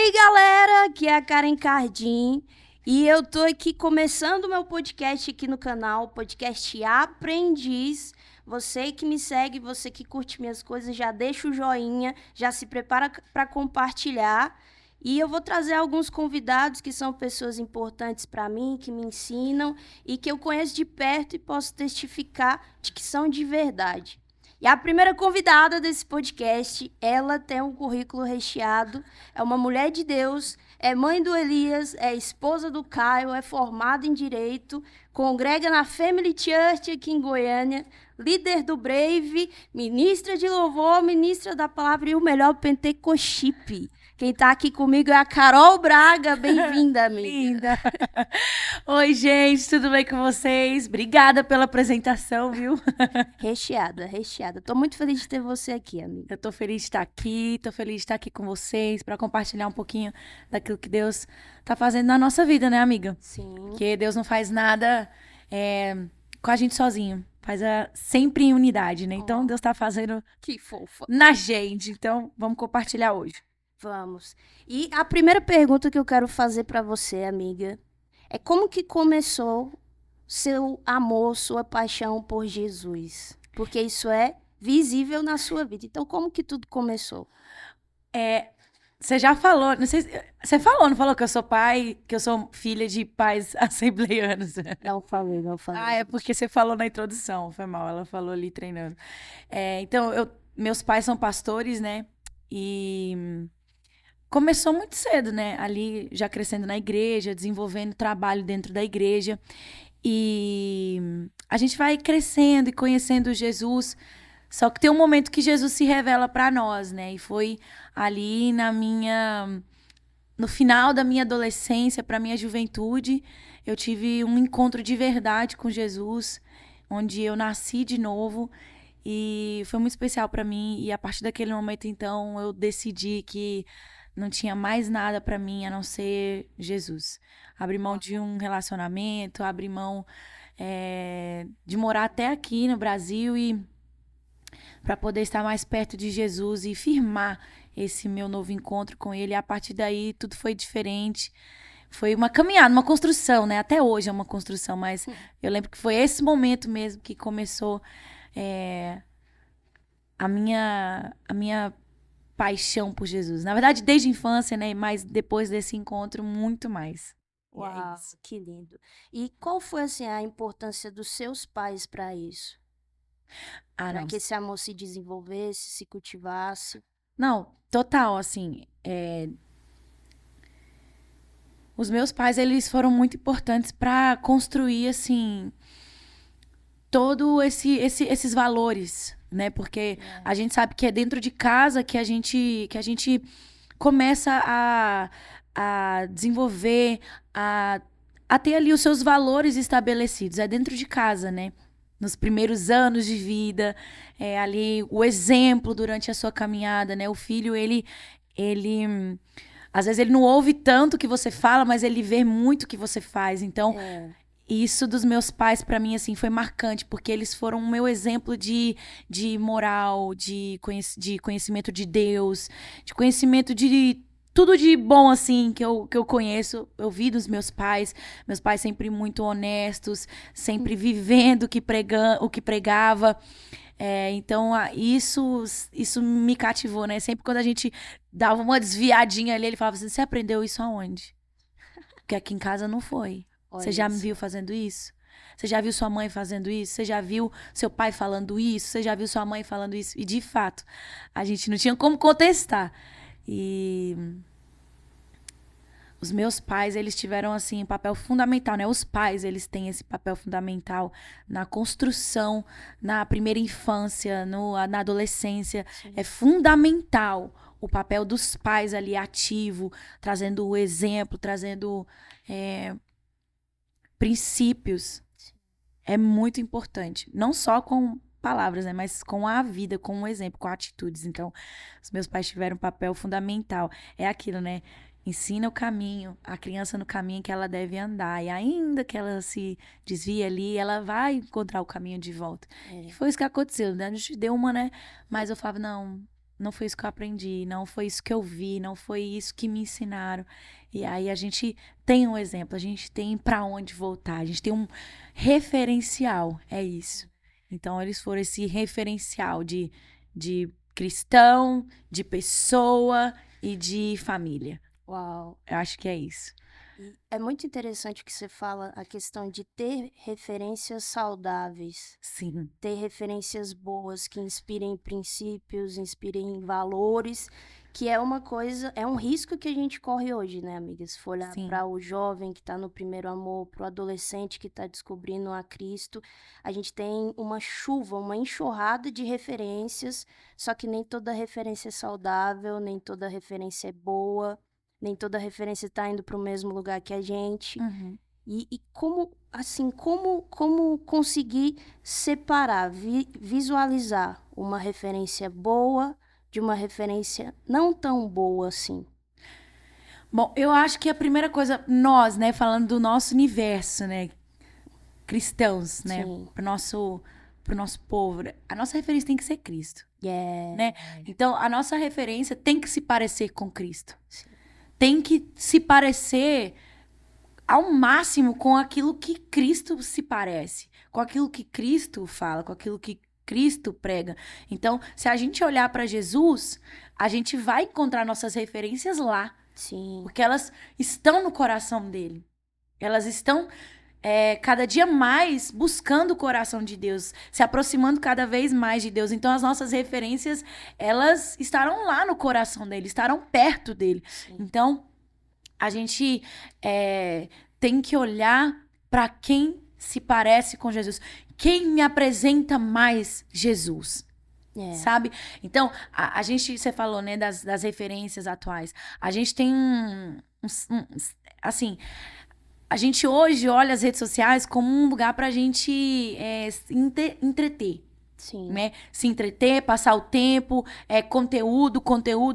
aí, galera, aqui é a Karen Cardim e eu tô aqui começando o meu podcast aqui no canal, podcast Aprendiz. Você que me segue, você que curte minhas coisas, já deixa o joinha, já se prepara para compartilhar. E eu vou trazer alguns convidados que são pessoas importantes para mim, que me ensinam e que eu conheço de perto e posso testificar de que são de verdade. E a primeira convidada desse podcast, ela tem um currículo recheado, é uma mulher de Deus, é mãe do Elias, é esposa do Caio, é formada em Direito, congrega na Family Church aqui em Goiânia, líder do Brave, ministra de louvor, ministra da palavra e o melhor Pentecostipe. Quem tá aqui comigo é a Carol Braga. Bem-vinda, amiga. Linda. Oi, gente, tudo bem com vocês? Obrigada pela apresentação, viu? Recheada, recheada. Tô muito feliz de ter você aqui, amiga. Eu tô feliz de estar aqui, com vocês para compartilhar um pouquinho daquilo que Deus tá fazendo na nossa vida, né, amiga? Sim. Porque Deus não faz nada com a gente sozinho, faz sempre em unidade, né? Então Deus tá fazendo Que fofa. na gente, então vamos compartilhar hoje. Vamos. E a primeira pergunta que eu quero fazer para você, amiga, é como que começou seu amor, sua paixão por Jesus? Porque isso é visível na sua vida. Então, como que tudo começou? Você já falou, não sei, você falou, não falou que eu sou que eu sou filha de pais assembleianos? Não falei, não falei. Ah, é porque você falou na introdução, foi mal, ela falou ali treinando. Então, meus pais são pastores, né? E começou muito cedo, né? Ali já crescendo na igreja, desenvolvendo trabalho dentro da igreja. E a gente vai crescendo e conhecendo Jesus. Só que tem um momento que Jesus se revela para nós, né? E foi ali no final da minha adolescência, para minha juventude, eu tive um encontro de verdade com Jesus, onde eu nasci de novo. E foi muito especial para mim. E a partir daquele momento, então, eu decidi que não tinha mais nada para mim a não ser Jesus. Abri mão de um relacionamento, abri mão de morar até aqui no Brasil e para poder estar mais perto de Jesus e firmar esse meu novo encontro com Ele. E a partir daí, tudo foi diferente. Foi uma caminhada, uma construção, né? Até hoje é uma construção, mas eu lembro que foi esse momento mesmo que começou a minha paixão por Jesus. Na verdade, desde a infância, né? Mas depois desse encontro, muito mais. E é Uau, isso. que lindo. E qual foi assim a importância dos seus pais para isso? Ah, Para não. que esse amor se desenvolvesse, se cultivasse? Não, total, assim. Os meus pais, eles foram muito importantes para construir, assim, todo esses valores, né? Porque a gente sabe que é dentro de casa que a gente começa a desenvolver, a ter ali os seus valores estabelecidos. É dentro de casa, né? Nos primeiros anos de vida, é ali o exemplo durante a sua caminhada, né? O filho, ele às vezes ele não ouve tanto o que você fala, mas ele vê muito o que você faz. Então, isso dos meus pais, pra mim, assim, foi marcante, porque eles foram o meu exemplo de moral, de conhecimento de Deus, de conhecimento de tudo de bom, assim, que eu conheço. Eu vi dos meus pais sempre muito honestos, sempre vivendo o que pregava. Então, isso me cativou, né? Sempre quando a gente dava uma desviadinha ali, ele falava assim, você aprendeu isso aonde? Porque aqui em casa não foi. Você já me viu fazendo isso? Você já viu sua mãe fazendo isso? Você já viu seu pai falando isso? Você já viu sua mãe falando isso? E, de fato, a gente não tinha como contestar. E os meus pais, eles tiveram, assim, um papel fundamental, né? Os pais, eles têm esse papel fundamental na construção, na primeira infância, na adolescência. Sim. É fundamental o papel dos pais ali ativo, trazendo o exemplo, trazendo princípios. É muito importante. Não só com palavras, né? Mas com a vida, com o exemplo, com atitudes. Então, os meus pais tiveram um papel fundamental. É aquilo, né? Ensina o caminho, a criança no caminho que ela deve andar. E ainda que ela se desvie ali, ela vai encontrar o caminho de volta. E foi isso que aconteceu, né? A gente deu uma, né? Mas eu falava, não, não foi isso que eu aprendi, não foi isso que eu vi, não foi isso que me ensinaram. E aí a gente tem um exemplo, a gente tem para onde voltar, a gente tem um referencial, é isso. Então eles foram esse referencial de cristão, de pessoa e de família. Uau. Eu acho que é isso. É muito interessante que você fala a questão de ter referências saudáveis, Sim. ter referências boas que inspirem princípios, inspirem valores, que é uma coisa, é um risco que a gente corre hoje, né, amiga? Se for olhar Sim. para o jovem que está no primeiro amor, para o adolescente que está descobrindo a Cristo, a gente tem uma chuva, uma enxurrada de referências, só que nem toda referência é saudável, nem toda referência é boa. Nem toda referência está indo para o mesmo lugar que a gente. Uhum. E como, assim, como conseguir separar, visualizar uma referência boa de uma referência não tão boa assim? Bom, eu acho que a primeira coisa, nós, né, falando do nosso universo, né, cristãos, né, Sim. pro nosso povo, a nossa referência tem que ser Cristo, Yeah. né? Então, a nossa referência tem que se parecer com Cristo. Sim. Tem que se parecer ao máximo com aquilo que Cristo se parece, com aquilo que Cristo fala, com aquilo que Cristo prega. Então, se a gente olhar para Jesus, a gente vai encontrar nossas referências lá. Sim. Porque elas estão no coração dele. Elas estão cada dia mais buscando o coração de Deus, se aproximando cada vez mais de Deus. Então, as nossas referências, elas estarão lá no coração dele, estarão perto dele. Sim. Então, a gente tem que olhar para quem se parece com Jesus. Quem me apresenta mais Jesus? Sabe? Então, a gente, você falou, né, das referências atuais. A gente tem assim, a gente hoje olha as redes sociais como um lugar pra gente entreter. Sim. Né? Se entreter, passar o tempo, conteúdo.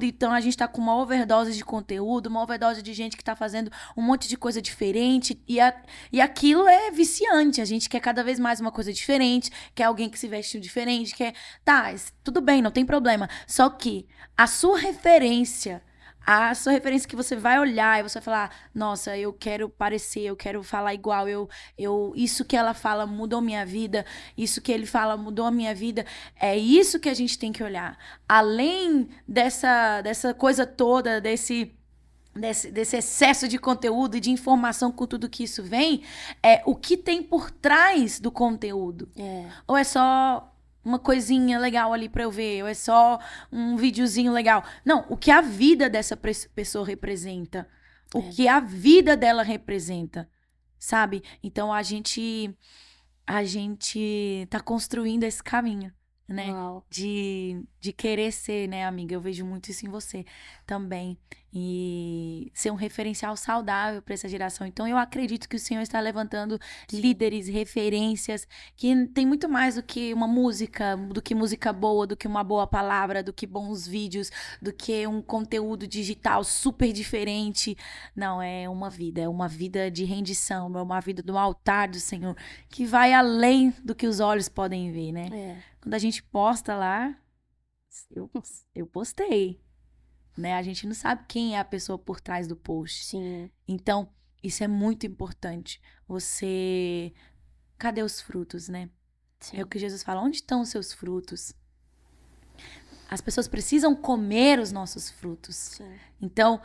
Então a gente tá com uma overdose de conteúdo, uma overdose de gente que tá fazendo um monte de coisa diferente. E aquilo é viciante. A gente quer cada vez mais uma coisa diferente, quer alguém que se veste diferente, quer. Tá, tudo bem, não tem problema. Só que a sua referência que você vai olhar e você vai falar, nossa, eu quero parecer, eu quero falar igual, isso que ela fala mudou minha vida, isso que ele fala mudou a minha vida. É isso que a gente tem que olhar. Além dessa coisa toda, desse excesso de conteúdo e de informação com tudo que isso vem, o que tem por trás do conteúdo. Ou é só uma coisinha legal ali pra eu ver, ou é só um videozinho legal. Não, o que a vida dessa pessoa representa. O que a vida dela representa, sabe? Então, a gente tá construindo esse caminho, né? Uau. De querer ser, né, amiga? Eu vejo muito isso em você também. E ser um referencial saudável para essa geração. Então, eu acredito que o Senhor está levantando líderes, referências, que tem muito mais do que uma música, do que música boa, do que uma boa palavra, do que bons vídeos, do que um conteúdo digital super diferente. Não, é uma vida de rendição, é uma vida do altar do Senhor, que vai além do que os olhos podem ver, né? Quando a gente posta lá, eu postei, né? A gente não sabe quem é a pessoa por trás do post. Sim. Então, isso é muito importante. Cadê os frutos, né? Sim. É o que Jesus fala, onde estão os seus frutos? As pessoas precisam comer os nossos frutos. Sim. Então,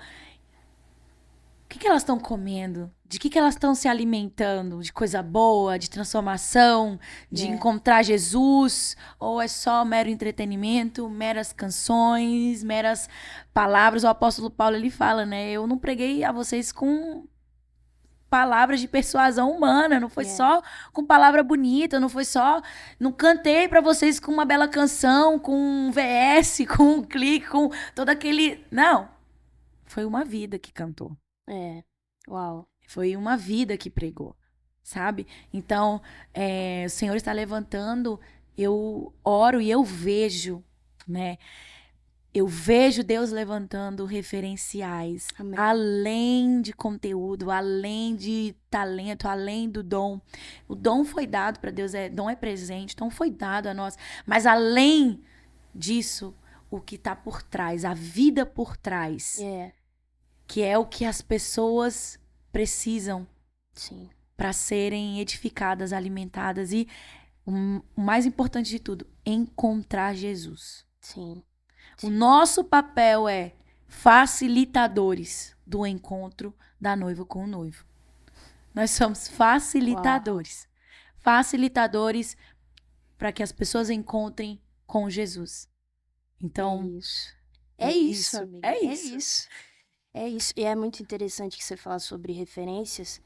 o que elas estão comendo? De que elas estão se alimentando? De coisa boa, de transformação, de encontrar Jesus? Ou é só mero entretenimento, meras canções, meras palavras? O apóstolo Paulo, ele fala, né? Eu não preguei a vocês com palavras de persuasão humana, não foi só com palavra bonita, não cantei pra vocês com uma bela canção, com um VS, com um clique, com todo aquele... Não, foi uma vida que cantou. Uau. Foi uma vida que pregou, sabe? Então, o Senhor está levantando, eu oro e eu vejo, né? Eu vejo Deus levantando referenciais, Amém. Além de conteúdo, além de talento, além do dom. O dom foi dado para Deus, dom é presente, então foi dado a nós. Mas além disso, o que tá por trás, a vida por trás, É, que é o que as pessoas precisam sim. para serem edificadas, alimentadas e o mais importante de tudo, encontrar Jesus. Sim. O nosso papel é facilitadores do encontro da noiva com o noivo. Nós somos facilitadores. Facilitadores para que as pessoas encontrem com Jesus. Então, É isso, amiga. É isso. É isso. E é muito interessante que você fala sobre referências.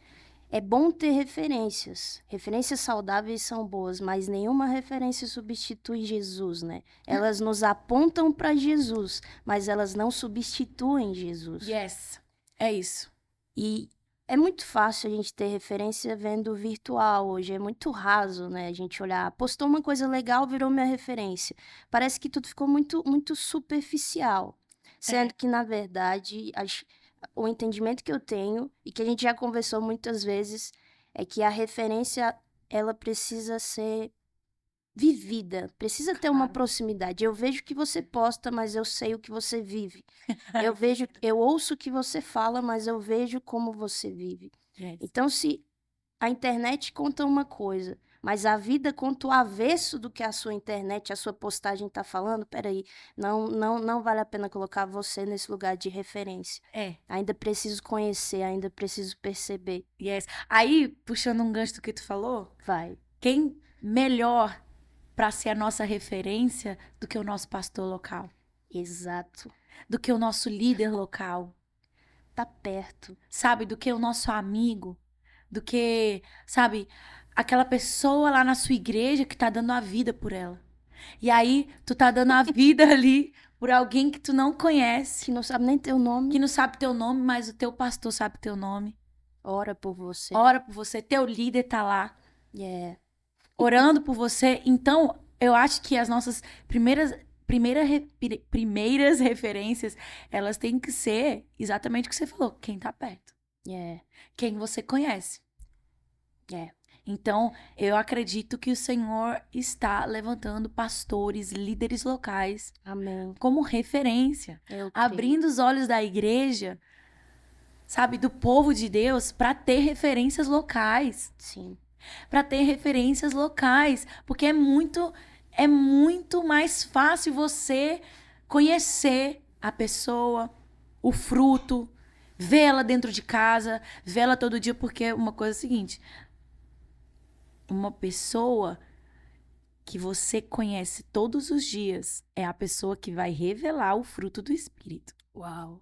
É bom ter referências. Referências saudáveis são boas, mas nenhuma referência substitui Jesus, né? Elas nos apontam para Jesus, mas elas não substituem Jesus. Yes. É isso. E é muito fácil a gente ter referência vendo virtual hoje. É muito raso, né? A gente olhar, postou uma coisa legal, virou minha referência. Parece que tudo ficou muito superficial. Sendo que, na verdade, o entendimento que eu tenho, e que a gente já conversou muitas vezes, é que a referência, ela precisa ser vivida, precisa ter uma proximidade. Eu vejo o que você posta, mas eu sei o que você vive. Eu ouço o que você fala, mas eu vejo como você vive. Yes. Então, se a internet conta uma coisa, mas a vida conta o avesso do que a sua internet, a sua postagem está falando, peraí, não vale a pena colocar você nesse lugar de referência. Ainda preciso conhecer, ainda preciso perceber. Yes. Aí, puxando um gancho do que tu falou, Vai. quem melhor para ser a nossa referência do que o nosso pastor local? Exato. Do que o nosso líder local? Tá perto. Sabe? Do que o nosso amigo? Do que, sabe, aquela pessoa lá na sua igreja que tá dando a vida por ela. E aí, tu tá dando a vida ali por alguém que tu não conhece. Que não sabe nem teu nome. Que não sabe teu nome, mas o teu pastor sabe teu nome. Ora por você. Ora por você. Teu líder tá lá. Yeah. Orando por você. Então, eu acho que as nossas primeiras referências, elas têm que ser exatamente o que você falou. Quem tá perto. Yeah. Quem você conhece. Yeah. Então, eu acredito que o Senhor está levantando pastores, líderes locais. Amém. Como referência. Eu creio. Abrindo os olhos da igreja, sabe, do povo de Deus, para ter referências locais. Sim. Para ter referências locais. Porque é muito mais fácil você conhecer a pessoa, o fruto, vê-la dentro de casa, vê-la todo dia, porque uma coisa é a seguinte, uma pessoa que você conhece todos os dias é a pessoa que vai revelar o fruto do Espírito. Uau.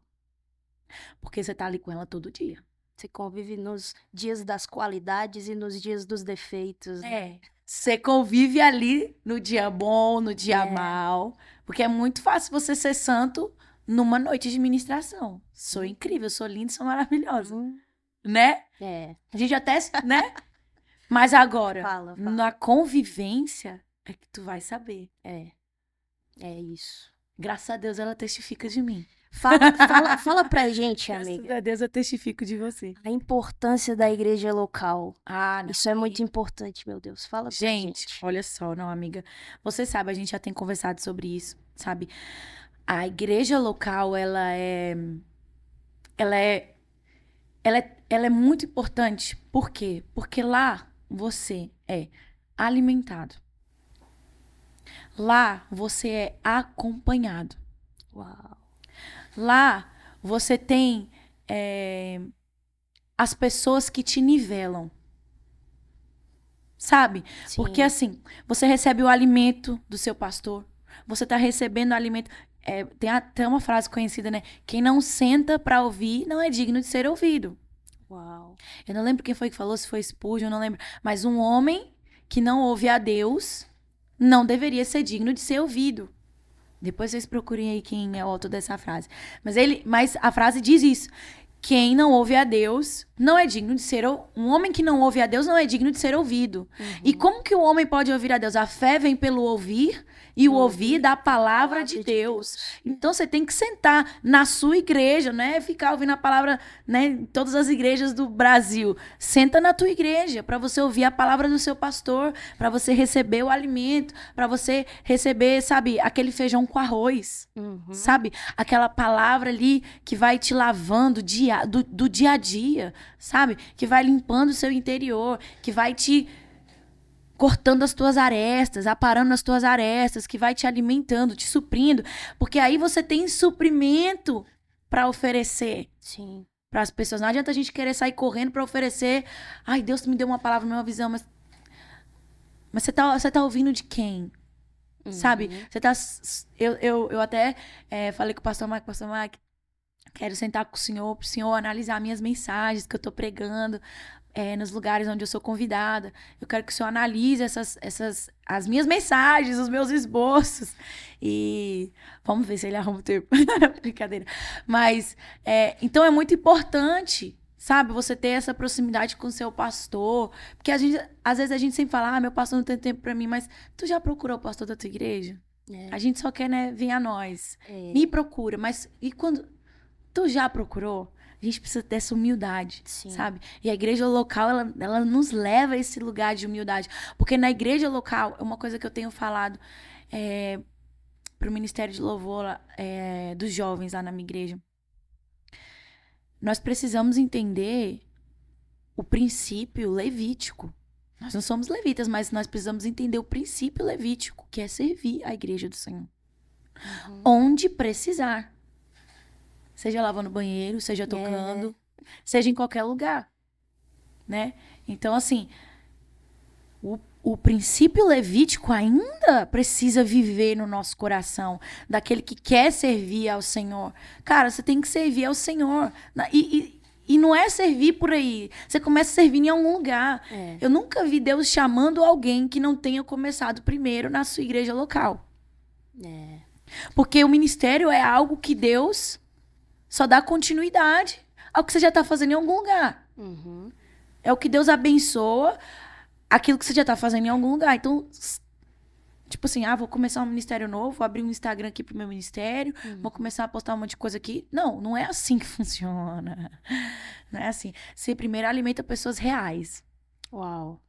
Porque você tá ali com ela todo dia. Você convive nos dias das qualidades e nos dias dos defeitos. Né? Você convive ali no dia bom, no dia mal. Porque é muito fácil você ser santo numa noite de ministração. Sou incrível, sou linda, sou maravilhosa. Né? A gente até, né? Mas agora, Fala. na convivência, é que tu vai saber. É isso. Graças a Deus ela testifica de mim. Fala pra gente, amiga. Graças a Deus eu testifico de você. A importância da igreja local. Não. Isso é muito importante, meu Deus. Fala pra gente. Olha só, não, amiga. Você sabe, a gente já tem conversado sobre isso, sabe? A igreja local, ela é muito importante. Por quê? Porque lá você é alimentado. Lá você é acompanhado. Uau. Lá você tem as pessoas que te nivelam. Sabe? Sim. Porque assim, você recebe o alimento do seu pastor. Você tá recebendo o alimento. Tem até uma frase conhecida, né? Quem não senta pra ouvir não é digno de ser ouvido. Uau. Eu não lembro quem foi que falou, se foi Spurgeon, eu não lembro. Mas um homem que não ouve a Deus não deveria ser digno de ser ouvido. Depois vocês procurem aí quem é o autor dessa frase. Mas a frase diz isso. quem não ouve a Deus não é digno de ser... Um homem que não ouve a Deus não é digno de ser ouvido. E como que o homem pode ouvir a Deus? A fé vem pelo ouvir e o ouvir da palavra de Deus. Então, você tem que sentar na sua igreja, não é ficar ouvindo a palavra, né, em todas as igrejas do Brasil. Senta na tua igreja para você ouvir a palavra do seu pastor, para você receber o alimento, para você receber, sabe, aquele feijão com arroz, sabe? Aquela palavra ali que vai te lavando do dia a dia, sabe? Que vai limpando o seu interior, que vai te cortando as tuas arestas, aparando as tuas arestas, que vai te alimentando, te suprindo, porque aí você tem suprimento para oferecer. Sim. Para as pessoas. Não adianta a gente querer sair correndo para oferecer. Ai, Deus me deu uma palavra, uma visão, mas você tá ouvindo de quem? Sabe? Você tá... Eu até falei com o pastor Mike, quero sentar com o senhor, pro senhor analisar minhas mensagens que eu tô pregando nos lugares onde eu sou convidada. Eu quero que o senhor analise as minhas mensagens, os meus esboços. E vamos ver se ele arruma o tempo. Brincadeira. Mas, então é muito importante, sabe, você ter essa proximidade com o seu pastor. Porque às vezes a gente sempre fala, meu pastor não tem tempo pra mim, mas tu já procurou o pastor da tua igreja? A gente só quer, né, vir a nós. Me procura, mas e quando tu já procurou? A gente precisa dessa humildade, sabe? E a igreja local, ela nos leva a esse lugar de humildade. Porque na igreja local, é uma coisa que eu tenho falado para o Ministério de Louvor dos jovens lá na minha igreja. Nós precisamos entender o princípio levítico. Nós não somos levitas, mas nós precisamos entender o princípio levítico, que é servir a igreja do Senhor. Onde precisar. Seja lavando banheiro, seja tocando, seja em qualquer lugar, né? Então, assim, o princípio levítico ainda precisa viver no nosso coração, daquele que quer servir ao Senhor. Cara, você tem que servir ao Senhor. E não é servir por aí. Você começa a servir em algum lugar. Eu nunca vi Deus chamando alguém que não tenha começado primeiro na sua igreja local. Porque o ministério é algo que Deus só dá continuidade ao que você já está fazendo em algum lugar. É o que Deus abençoa aquilo que você já está fazendo em algum lugar. Então, tipo assim, vou começar um ministério novo, vou abrir um Instagram aqui pro meu ministério, vou começar a postar um monte de coisa aqui. Não é assim que funciona. Não é assim. Você primeiro alimenta pessoas reais. Uau.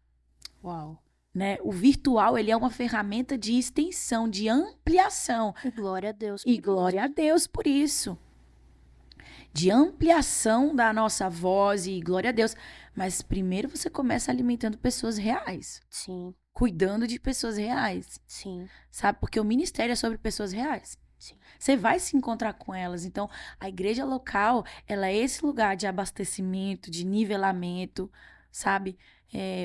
Né? O virtual, ele é uma ferramenta de extensão, de ampliação. E glória a Deus. E glória a Deus por isso. De ampliação da nossa voz e glória a Deus. Mas primeiro você começa alimentando pessoas reais. Sim. Cuidando de pessoas reais. Sim. Sabe? Porque o ministério é sobre pessoas reais. Sim. Você vai se encontrar com elas. Então, a igreja local, ela é esse lugar de abastecimento, de nivelamento, sabe?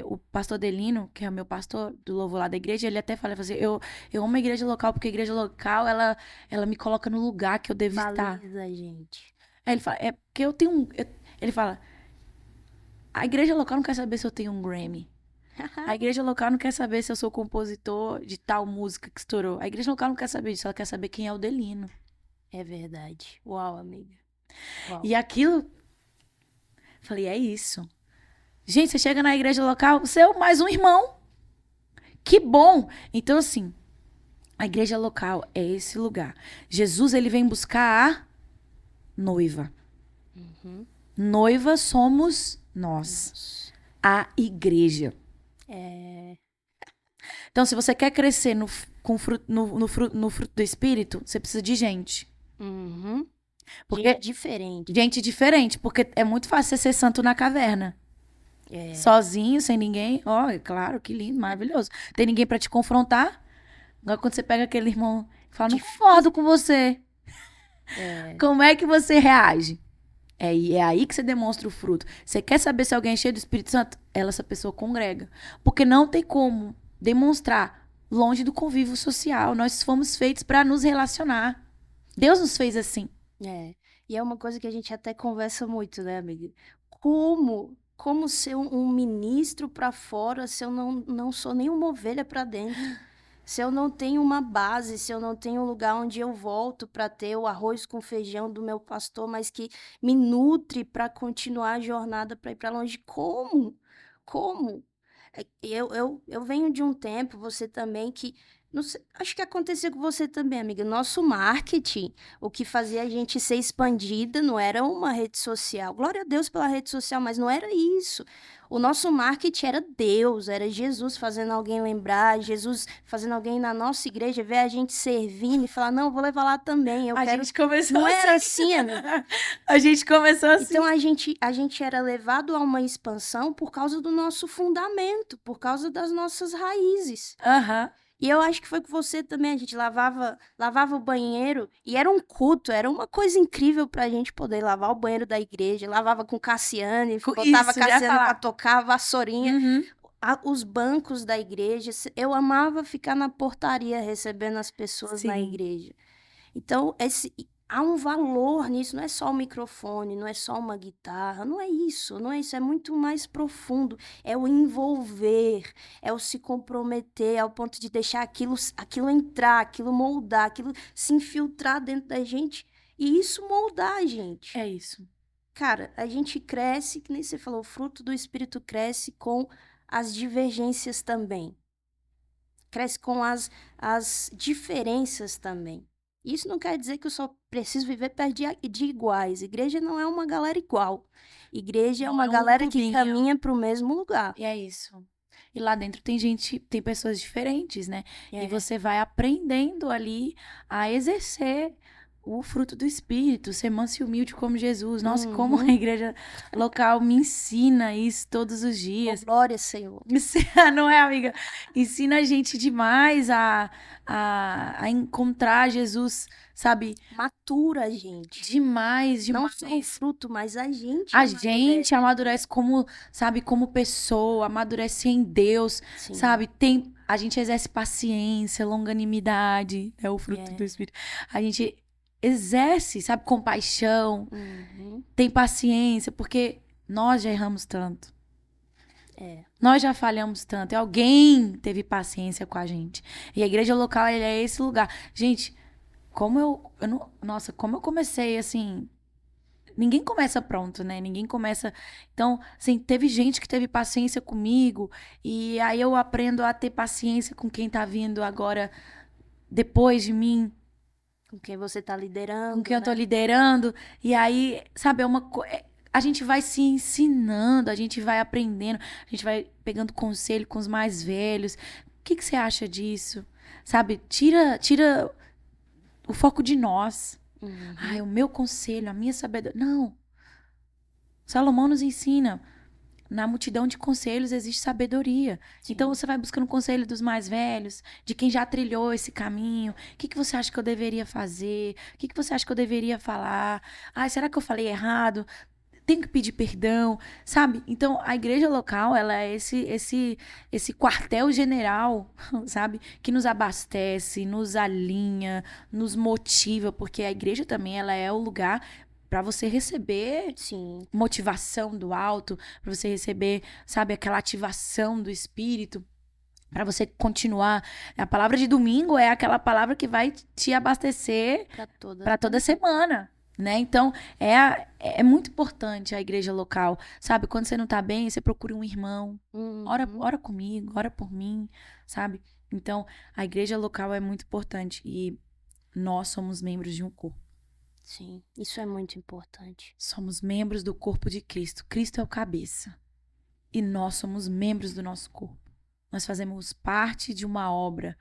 O pastor Delino, que é o meu pastor do louvor lá da igreja, ele até fala assim, eu amo a igreja local, porque a igreja local, ela me coloca no lugar que eu devo estar. Valoriza, gente. Aí ele fala, porque eu tenho ele fala, a igreja local não quer saber se eu tenho um Grammy. A igreja local não quer saber se eu sou compositor de tal música que estourou. A igreja local não quer saber disso, ela quer saber quem é o Delino. É verdade. Uau, amiga. Uau. E aquilo, falei, é isso. Gente, você chega na igreja local, você é mais um irmão. Que bom! Então, assim, a igreja local é esse lugar. Jesus, ele vem buscar a noiva. Noiva somos nós. A igreja. Então, se você quer crescer no fruto do Espírito, você precisa de gente. Porque Gente diferente. Gente diferente, porque é muito fácil você ser santo na caverna. Sozinho, sem ninguém. É claro, que lindo, maravilhoso. Tem ninguém pra te confrontar. Agora, quando você pega aquele irmão e fala, não concordo com você. Como é que você reage? É aí que você demonstra o fruto. Você quer saber se alguém é cheio do Espírito Santo? Essa pessoa congrega. Porque não tem como demonstrar longe do convívio social. Nós fomos feitos para nos relacionar. Deus nos fez assim. E é uma coisa que a gente até conversa muito, né, amiga? Como ser um ministro para fora se eu não sou nenhuma ovelha para dentro? Se eu não tenho uma base, se eu não tenho um lugar onde eu volto para ter o arroz com feijão do meu pastor, mas que me nutre para continuar a jornada para ir para longe, como? Como? Eu venho de um tempo, você também, que. Não sei, acho que aconteceu com você também, amiga. Nosso marketing, o que fazia a gente ser expandida, não era uma rede social. Glória a Deus pela rede social, mas não era isso. O nosso marketing era Deus, era Jesus fazendo alguém lembrar, Jesus fazendo alguém na nossa igreja ver a gente servindo e falar, não, vou levar lá também, eu A quero. gente começou Não assim. era assim, amiga. A gente começou assim. Então a gente era levado a uma expansão por causa do nosso fundamento, por causa das nossas raízes. Aham. E eu acho que foi com você também, a gente lavava o banheiro e era um culto, era uma coisa incrível pra gente poder lavar o banheiro da igreja, lavava com Cassiane, botava Isso, já Cassiane pra falar. tocar, a vassourinha, Uhum. os bancos da igreja, eu amava ficar na portaria recebendo as pessoas na Sim. igreja. Então, há um valor nisso, não é só o microfone, não é só uma guitarra, não é isso, não é isso, é muito mais profundo, é o envolver, é o se comprometer ao ponto de deixar aquilo entrar, aquilo moldar, aquilo se infiltrar dentro da gente e isso moldar a gente. É isso. Cara, a gente cresce, que nem você falou, o fruto do Espírito cresce com as divergências também. Cresce com as diferenças também. Isso não quer dizer que eu só preciso viver perto de iguais. Igreja não é uma galera igual. Igreja é Não uma é um galera que clubinho. caminha para o mesmo lugar. E é isso. E lá dentro tem gente, tem pessoas diferentes, né? É. E você vai aprendendo ali a exercer o fruto do Espírito, ser manso e humilde como Jesus. Nossa, como a igreja local me ensina isso todos os Oh, dias. glória, Senhor. Não é, amiga? Ensina a gente demais a encontrar Jesus, sabe? Matura a gente. Demais, Não demais. só o fruto, mas a gente A amadurece. gente amadurece como, sabe, como pessoa, amadurece em Deus, Sim. sabe? A gente exerce paciência, longanimidade, é o fruto do Espírito. A gente exerce, sabe, compaixão, tem paciência, porque nós já erramos tanto. Nós já falhamos tanto. E alguém teve paciência com a gente. E a igreja local, ele é esse lugar. Gente, nossa, como eu comecei assim. Ninguém começa pronto, né? Ninguém começa. Então, assim, teve gente que teve paciência comigo. E aí eu aprendo a ter paciência com quem tá vindo agora depois de mim. Com quem você tá liderando. Com quem eu tô liderando. E aí, sabe, a gente vai se ensinando, a gente vai aprendendo, a gente vai pegando conselho com os mais velhos. O que você acha disso? Sabe, tira o foco de nós. Ai, o meu conselho, a minha sabedoria. Não. Salomão nos ensina. Na multidão de conselhos existe sabedoria. Sim. Então você vai buscando conselho dos mais velhos, de quem já trilhou esse caminho. O que você acha que eu deveria fazer? O que você acha que eu deveria falar? Ai, será que eu falei errado? Tenho que pedir perdão, sabe? Então a igreja local, ela é esse quartel-general, sabe? Que nos abastece, nos alinha, nos motiva, porque a igreja também ela é o lugar para você receber motivação do alto, para você receber, sabe, aquela ativação do espírito, para você continuar. A palavra de domingo é aquela palavra que vai te abastecer para toda semana, né? Então, é muito importante a igreja local, sabe? Quando você não tá bem, você procura um irmão, ora comigo, ora por mim, sabe? Então, a igreja local é muito importante e nós somos membros de um corpo. Sim, isso é muito importante. Somos membros do corpo de Cristo. Cristo é o cabeça. E nós somos membros do nosso corpo. Nós fazemos parte de uma obra.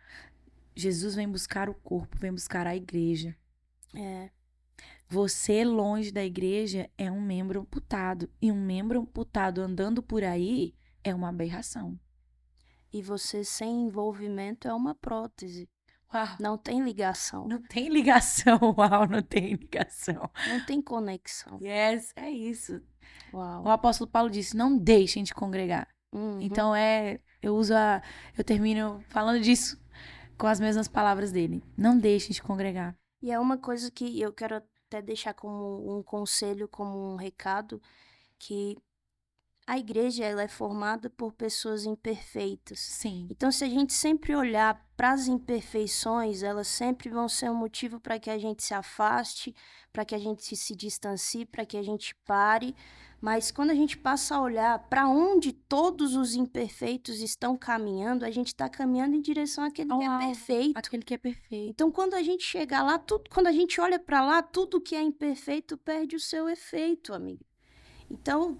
Jesus vem buscar o corpo, vem buscar a igreja. Você, longe da igreja, é um membro amputado. E um membro amputado andando por aí é uma aberração. E você sem envolvimento é uma prótese. Uau. Não tem ligação. Não tem ligação, uau, não tem ligação. Não tem conexão. Yes, é isso. Uau. O apóstolo Paulo disse, não deixem de congregar. Então eu termino falando disso com as mesmas palavras dele. Não deixem de congregar. E é uma coisa que eu quero até deixar como um conselho, como um recado, que a igreja ela é formada por pessoas imperfeitas. Sim. Então, se a gente sempre olhar para as imperfeições, elas sempre vão ser um motivo para que a gente se afaste, para que a gente se distancie, para que a gente pare. Mas quando a gente passa a olhar para onde todos os imperfeitos estão caminhando, a gente está caminhando em direção àquele que é perfeito. Aquele que é perfeito. Então, quando a gente chega lá, quando a gente olha para lá, tudo que é imperfeito perde o seu efeito, amiga. Então,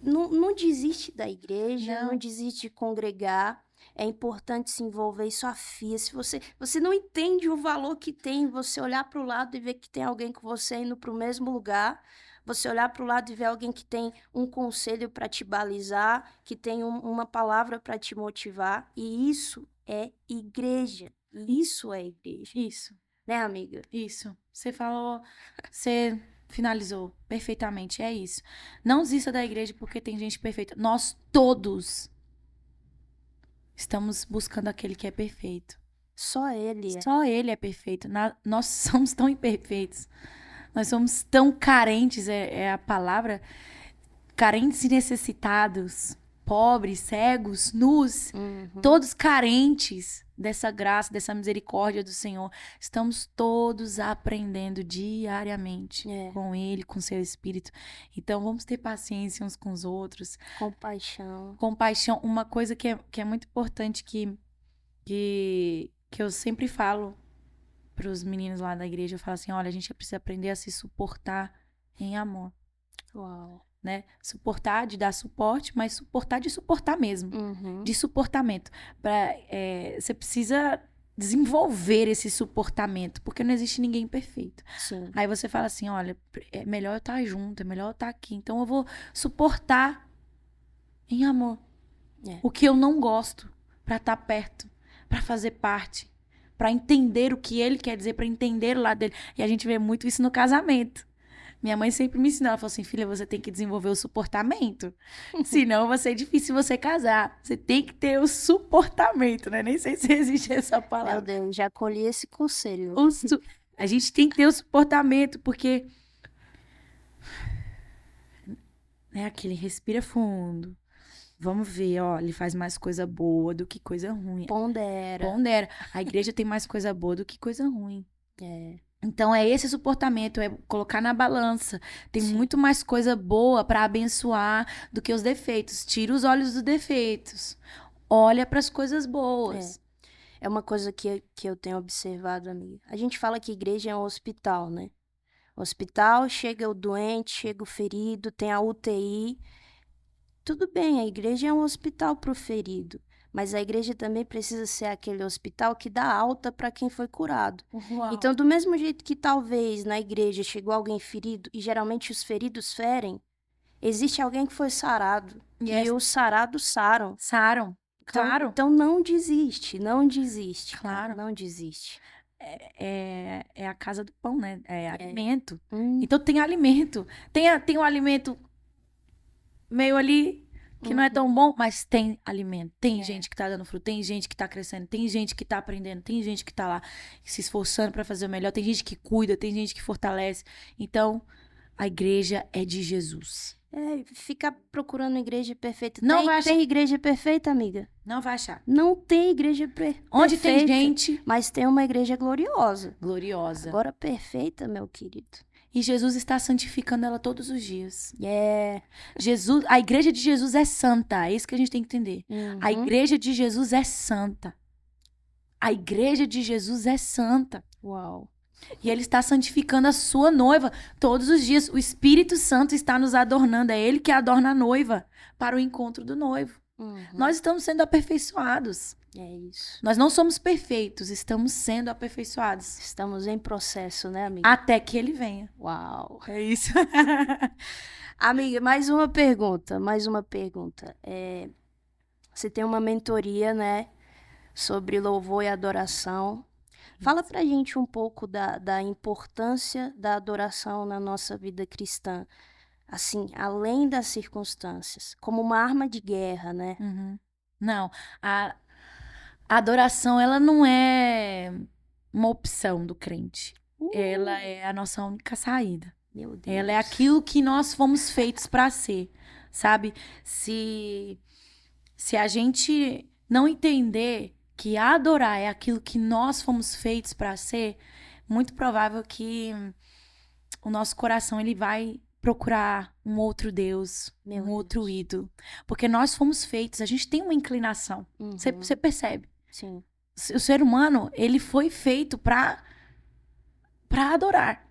não desiste da igreja, não desiste de congregar. É importante se envolver, isso afia. Se você não entende o valor que tem você olhar para o lado e ver que tem alguém com você indo para o mesmo lugar, você olhar para o lado e ver alguém que tem um conselho para te balizar, que tem uma palavra para te motivar. E isso é igreja. Isso é igreja. Isso. Né, amiga? Isso. Você falou, você finalizou perfeitamente, é isso. Não desista da igreja porque tem gente perfeita. Nós todos estamos buscando aquele que é perfeito. Só ele é. Só ele é perfeito. Nós somos tão imperfeitos. Nós somos tão carentes, é a palavra, carentes e necessitados, pobres, cegos, nus, todos carentes dessa graça, dessa misericórdia do Senhor. Estamos todos aprendendo diariamente com Ele, com seu Espírito. Então, vamos ter paciência uns com os outros. Compaixão. Compaixão. Uma coisa que é muito importante que eu sempre falo para os meninos lá da igreja, eu falo assim, olha, a gente precisa aprender a se suportar em amor. Uau. Né? Suportar de dar suporte, mas suportar de suportar mesmo. De suportamento. Você precisa desenvolver esse suportamento, porque não existe ninguém perfeito. Sim. Aí você fala assim, olha, é melhor eu estar junto, é melhor eu estar aqui, então eu vou suportar em amor. O que eu não gosto, para estar perto, para fazer parte, para entender o que ele quer dizer, para entender o lado dele. E a gente vê muito isso no casamento. Minha mãe sempre me ensinou, ela falou assim, filha, você tem que desenvolver o suportamento, senão vai ser difícil você casar. Você tem que ter o suportamento, né? Nem sei se existe essa palavra. Meu Deus, já colhi esse conselho. A gente tem que ter o suportamento, porque é aquele, respira fundo. Vamos ver, ó, ele faz mais coisa boa do que coisa ruim. Pondera. A igreja tem mais coisa boa do que coisa ruim. Então, é esse suportamento, é colocar na balança. Tem muito mais coisa boa para abençoar do que os defeitos. Tira os olhos dos defeitos. Olha para as coisas boas. É uma coisa que eu tenho observado, amiga. A gente fala que igreja é um hospital, né? Hospital, chega o doente, chega o ferido, tem a UTI. Tudo bem, a igreja é um hospital para o ferido. Mas a igreja também precisa ser aquele hospital que dá alta para quem foi curado. Uau. Então, do mesmo jeito que talvez na igreja chegou alguém ferido, e geralmente os feridos ferem, existe alguém que foi sarado. E os sarados saram. Saram, claro. Então não desiste. Claro. Não desiste. É a casa do pão, né? É alimento. Então tem alimento. Tem um alimento meio ali que não é tão bom, mas tem alimento. Tem gente que tá dando fruto, tem gente que tá crescendo, tem gente que tá aprendendo, tem gente que tá lá se esforçando pra fazer o melhor, tem gente que cuida, tem gente que fortalece. Então, a igreja é de Jesus. Ficar procurando igreja perfeita. Não vai achar. Tem igreja perfeita, amiga? Não vai achar. Não tem igreja perfeita. Onde tem gente... Mas tem uma igreja gloriosa. Gloriosa. Agora perfeita, meu querido. E Jesus está santificando ela todos os dias. Jesus, a igreja de Jesus é santa. É isso que a gente tem que entender. A igreja de Jesus é santa. A igreja de Jesus é santa. Uau. E ele está santificando a sua noiva todos os dias. O Espírito Santo está nos adornando. É ele que adorna a noiva para o encontro do noivo. Nós estamos sendo aperfeiçoados. É isso. Nós não somos perfeitos, estamos sendo aperfeiçoados. Estamos em processo, né, amiga? Até que ele venha. Uau. É isso. Amiga, mais uma pergunta. Você tem uma mentoria, né, sobre louvor e adoração. Fala pra gente um pouco da importância da adoração na nossa vida cristã. Assim, além das circunstâncias. Como uma arma de guerra, né? Não, a adoração, ela não é uma opção do crente. Ela é a nossa única saída. Meu Deus. Ela é aquilo que nós fomos feitos para ser. sabe? Se a gente não entender que adorar é aquilo que nós fomos feitos para ser, muito provável que o nosso coração ele vai procurar um outro Deus, Meu um outro Deus. ídolo. Porque nós fomos feitos, a gente tem uma inclinação. Você percebe? Sim. O ser humano, ele foi feito para adorar.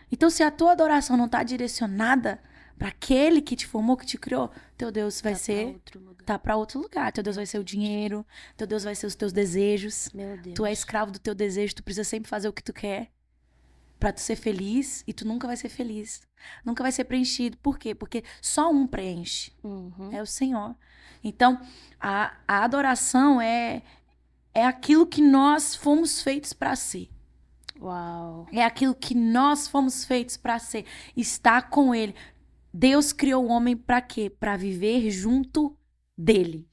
Então, se a tua adoração não tá direcionada para aquele que te formou, que te criou, teu Deus vai ser tá para outro lugar. Teu Deus vai ser o dinheiro, teu Deus vai ser os teus desejos. Meu Deus. Tu é escravo do teu desejo, tu precisa sempre fazer o que tu quer pra tu ser feliz e tu nunca vai ser feliz. Nunca vai ser preenchido. Por quê? Porque só um preenche. É o Senhor. Então, a adoração é aquilo que nós fomos feitos para ser. Uau. É aquilo que nós fomos feitos para ser. Estar com Ele. Deus criou o homem para quê? Para viver junto dele.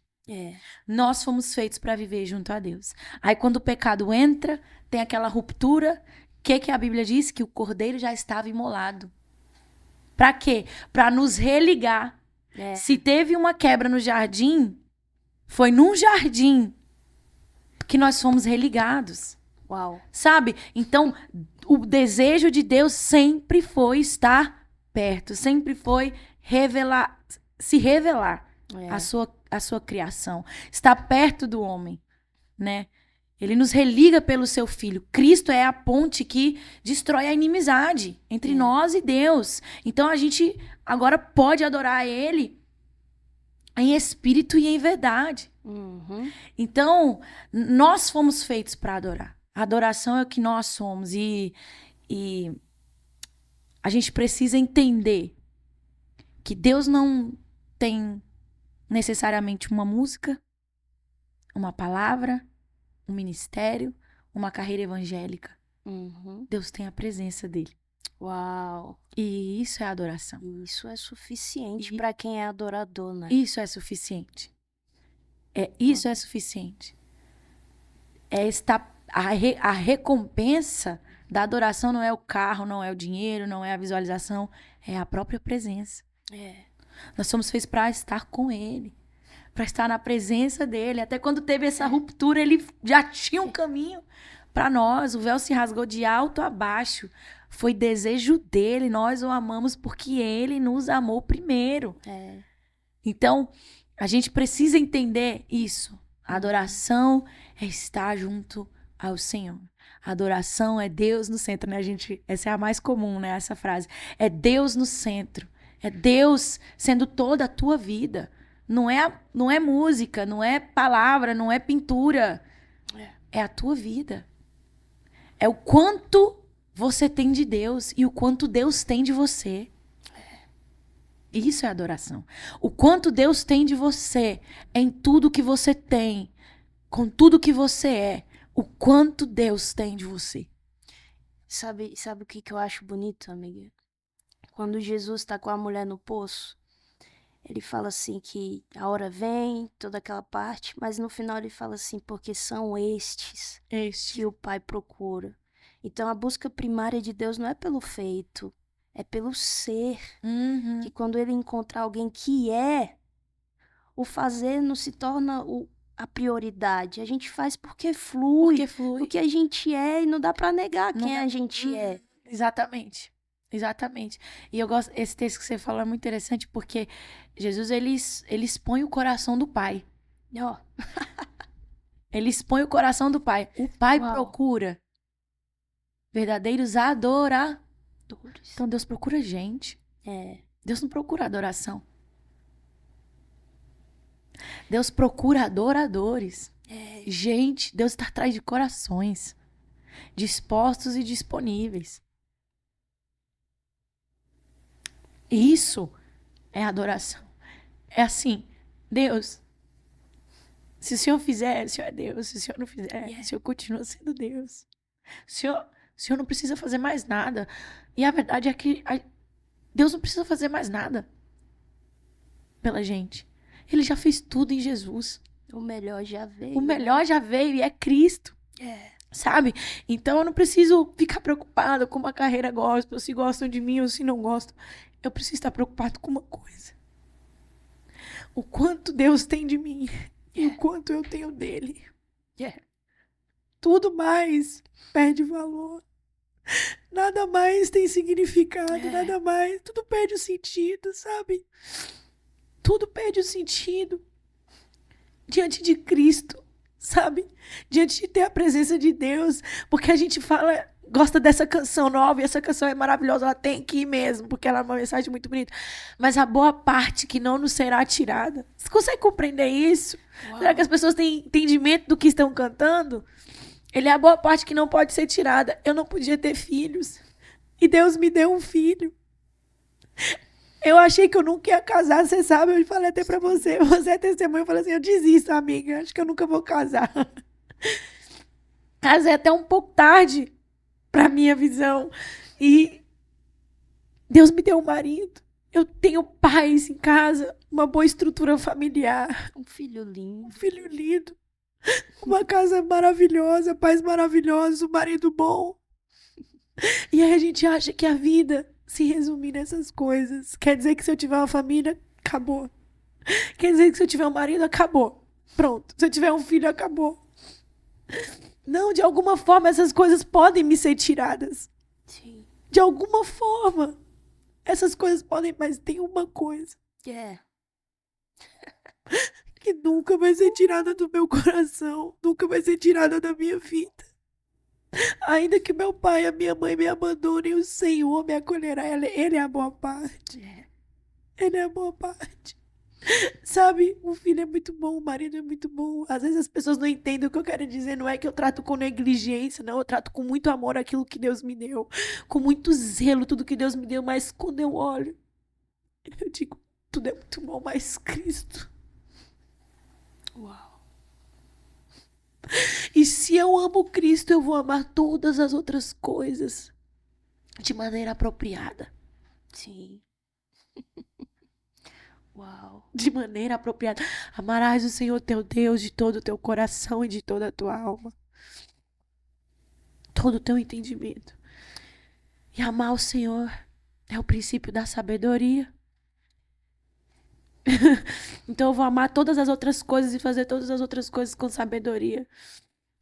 Nós fomos feitos para viver junto a Deus. Aí quando o pecado entra, tem aquela ruptura. O que a Bíblia diz? Que o cordeiro já estava imolado. Para quê? Para nos religar. Se teve uma quebra no jardim, foi num jardim que nós fomos religados. Uau. Sabe? Então, o desejo de Deus sempre foi estar perto, sempre foi se revelar a sua criação, estar perto do homem, né? Ele nos religa pelo seu filho. Cristo é a ponte que destrói a inimizade entre nós e Deus. Então a gente agora pode adorar ele em espírito e em verdade. Então, nós fomos feitos para adorar. A adoração é o que nós somos. E a gente precisa entender que Deus não tem necessariamente uma música, uma palavra, um ministério, uma carreira evangélica. Deus tem a presença dele. Uau. E isso é adoração. Isso é suficiente para quem é adorador, né? Isso é suficiente. Isso é suficiente. A recompensa da adoração não é o carro, não é o dinheiro, não é a visualização, é a própria presença. Nós somos feitos para estar com ele, para estar na presença dele. Até quando teve essa ruptura, ele já tinha um caminho para nós. O véu se rasgou de alto a baixo. Foi desejo dele, nós o amamos porque ele nos amou primeiro. Então, a gente precisa entender isso. A adoração é estar junto ao Senhor. A adoração é Deus no centro, né, gente? Essa é a mais comum, né, essa frase. É Deus no centro. É Deus sendo toda a tua vida. Não é música, não é palavra, não é pintura. É a tua vida. É o quanto você tem de Deus e o quanto Deus tem de você. Isso é adoração. O quanto Deus tem de você em tudo que você tem, com tudo que você é. O quanto Deus tem de você. Sabe o que eu acho bonito, amiga? Quando Jesus está com a mulher no poço, ele fala assim que a hora vem, toda aquela parte, mas no final ele fala assim, porque são estes que o Pai procura. Então a busca primária de Deus não é pelo feito, é pelo ser. Que quando ele encontrar alguém que é, o fazer não se torna a prioridade. A gente faz porque flui. Porque a gente é e não dá pra negar quem a gente é. Exatamente. E eu gosto, esse texto que você falou é muito interessante porque Jesus, ele expõe o coração do Pai. Ele expõe o coração do Pai. O Pai procura verdadeiros adoradores. Então Deus procura gente. Deus não procura adoração. Deus procura adoradores. Gente, Deus está atrás de corações dispostos e disponíveis. Isso é adoração. É assim, Deus, se o Senhor fizer, o Senhor é Deus. Se o Senhor não fizer, o Senhor continua sendo Deus. O Senhor não precisa fazer mais nada. E a verdade é que Deus não precisa fazer mais nada pela gente. Ele já fez tudo em Jesus. O melhor já veio. O melhor já veio e é Cristo. Sabe? Então eu não preciso ficar preocupada com uma carreira gospel, se gostam de mim ou se não gostam. Eu preciso estar preocupado com uma coisa. o quanto Deus tem de mim e o quanto eu tenho dele. Tudo mais perde valor. Nada mais tem significado, nada mais. Tudo perde o sentido, sabe? Tudo perde o sentido diante de Cristo, sabe? Diante de ter a presença de Deus. Porque a gente fala, gosta dessa canção nova e essa canção é maravilhosa, ela tem que ir mesmo, porque ela é uma mensagem muito bonita. Mas a boa parte que não nos será tirada. Você consegue compreender isso? Uau. Será que as pessoas têm entendimento do que estão cantando? Ele é a boa parte que não pode ser tirada. Eu não podia ter filhos. E Deus me deu um filho. Eu achei que eu nunca ia casar, você sabe. Eu falei até pra você. Você é testemunha. Eu falei assim, eu desisto, amiga. Acho que eu nunca vou casar. Casei até um pouco tarde pra minha visão. E Deus me deu um marido. Eu tenho paz em casa. Uma boa estrutura familiar. Um filho lindo. Um filho lindo. Uma casa maravilhosa, pais maravilhosos, um marido bom. E aí a gente acha que a vida se resume nessas coisas. Quer dizer que se eu tiver uma família, acabou. Quer dizer que se eu tiver um marido, acabou. Pronto. Se eu tiver um filho, acabou. Não, de alguma forma essas coisas podem me ser tiradas. Sim. De alguma forma. Essas coisas podem, mas tem uma coisa. Que nunca vai ser tirada do meu coração, nunca vai ser tirada da minha vida. Ainda que meu pai e a minha mãe me abandonem, o Senhor me acolherá. Ele é a boa parte. Ele é a boa parte. Sabe, o filho é muito bom, o marido é muito bom. Às vezes as pessoas não entendem o que eu quero dizer. Não é que eu trato com negligência, não. Eu trato com muito amor aquilo que Deus me deu. Com muito zelo tudo que Deus me deu. Mas quando eu olho, eu digo, tudo é muito bom, mas Cristo. Uau. E se eu amo Cristo, eu vou amar todas as outras coisas de maneira apropriada. Sim. Uau. De maneira apropriada. Amarás o Senhor teu Deus de todo o teu coração e de toda a tua alma. Todo o teu entendimento. E amar o Senhor é o princípio da sabedoria. Então eu vou amar todas as outras coisas e fazer todas as outras coisas com sabedoria.